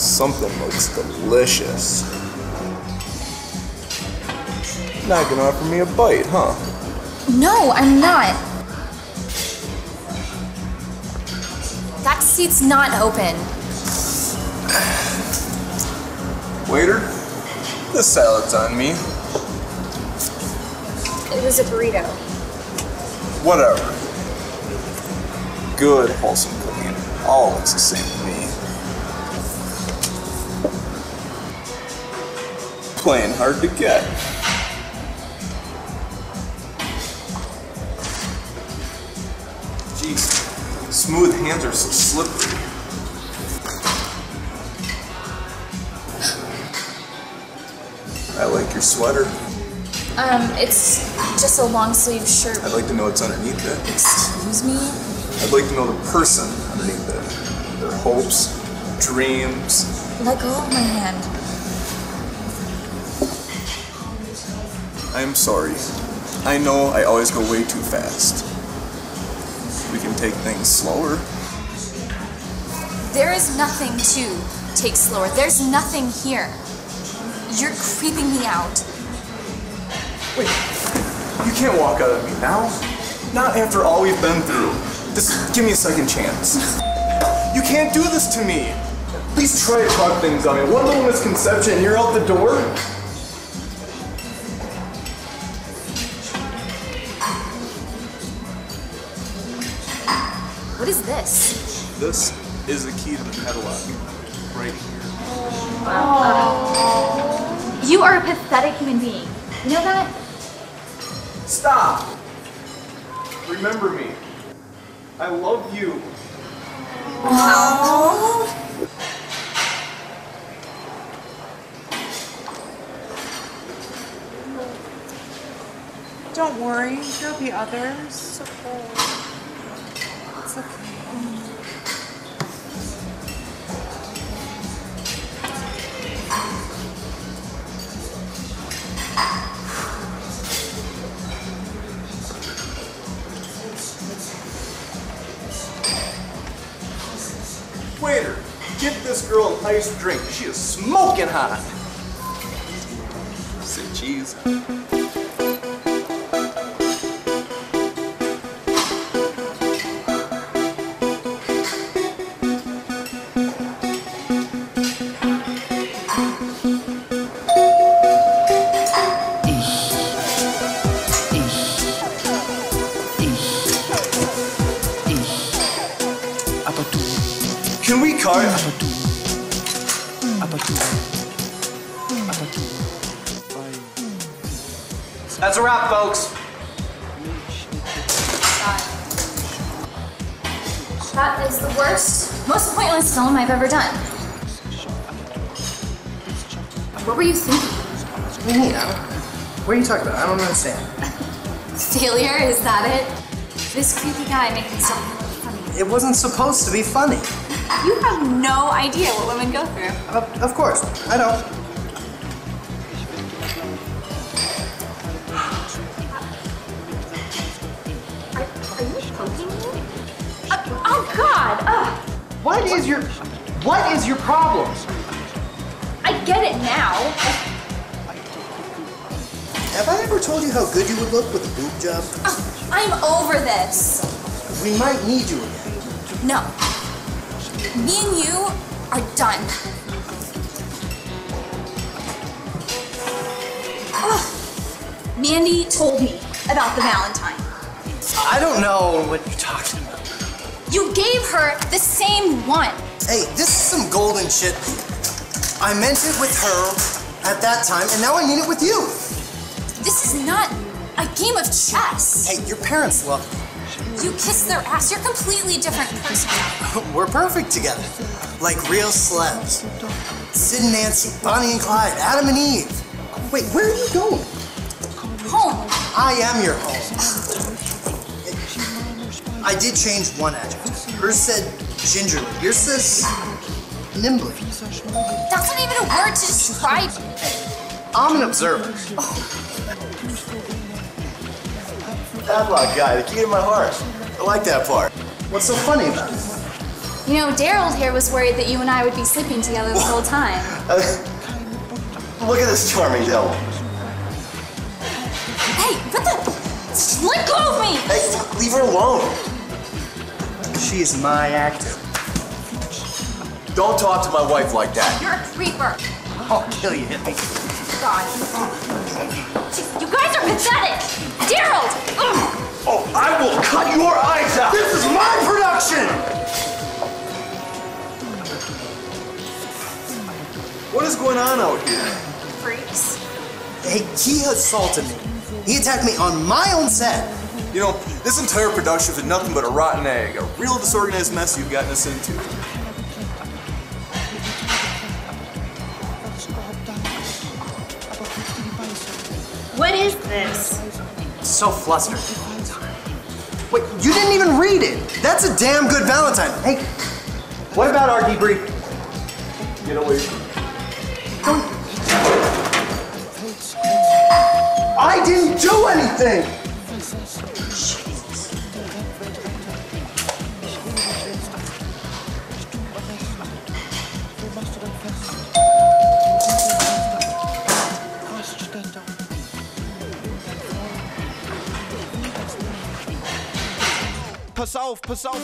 Something looks delicious. Not gonna offer me a bite, huh? No, I'm not. That seat's not open. Waiter, the salad's on me. It was a burrito. Whatever. Good, wholesome cooking. All looks the same to me. Playing hard to get. Jeez, smooth hands are so slippery. I like your sweater. It's just a long sleeve shirt. I'd like to know what's underneath it. Excuse me? I'd like to know the person underneath it. Their hopes, dreams. Let go of my hand. I'm sorry. I know I always go way too fast. We can take things slower. There is nothing to take slower. There's nothing here. You're creeping me out. Wait, you can't walk out on me now. Not after all we've been through. Just give me a second chance. You can't do this to me. Please try to talk things out. One little misconception and you're out the door. What is this? This is the key to the padlock. Right here. You are a pathetic human being. You know that? Stop! Remember me. I love you. Don't worry, there'll be others. It's okay. It's okay. Waiter, get this girl an iced drink. She is smoking hot. Say cheese. Can we cut? That's a wrap, folks. That is the worst, most pointless film I've ever done. What were you thinking? What do you mean? What are you talking about? I don't understand. Failure, is that it? This creepy guy making something look funny. It wasn't supposed to be funny. You have no idea what women go through. Of course, I don't. Are you poking me? Oh God! What is your problem? I get it now. Have I ever told you how good you would look with a boob job? I'm over this. We might need you again. No. Me and you are done. Ugh. Mandy told me about the Valentine. I don't know what you're talking about. You gave her the same one. Hey, this is some golden shit. I meant it with her at that time, and now I mean it with you. This is not a game of chess. Hey, your parents love you. You kissed their ass. You're a completely different person now. We're perfect together. Like real celebs. Sid and Nancy, Bonnie and Clyde, Adam and Eve. Wait, where are you going? Home. I am your home. I did change one adjective. Hers said gingerly. Yours says nimbly. That's not even a word to describe you. I'm an observer. Padlock guy, the key to my heart. I like that part. What's so funny about it? You know, Daryl here was worried that you and I would be sleeping together the whole time. Look at this charming devil. Hey, what the? Let go of me! Hey, leave her alone. She is my actor. Don't talk to my wife like that. You're a creeper. I'll kill you, hit me. God. You guys are pathetic! Daryl! Oh, I will cut your eyes out! This is my production! What is going on out here? Freaks. Hey, he assaulted me. He attacked me on my own set. You know, this entire production is nothing but a rotten egg, a real disorganized mess you've gotten us into. What is this? So flustered. Wait, you didn't even read it. That's a damn good Valentine. Hey, what about our debrief? Get away. I didn't do anything! Pass auf, pass auf,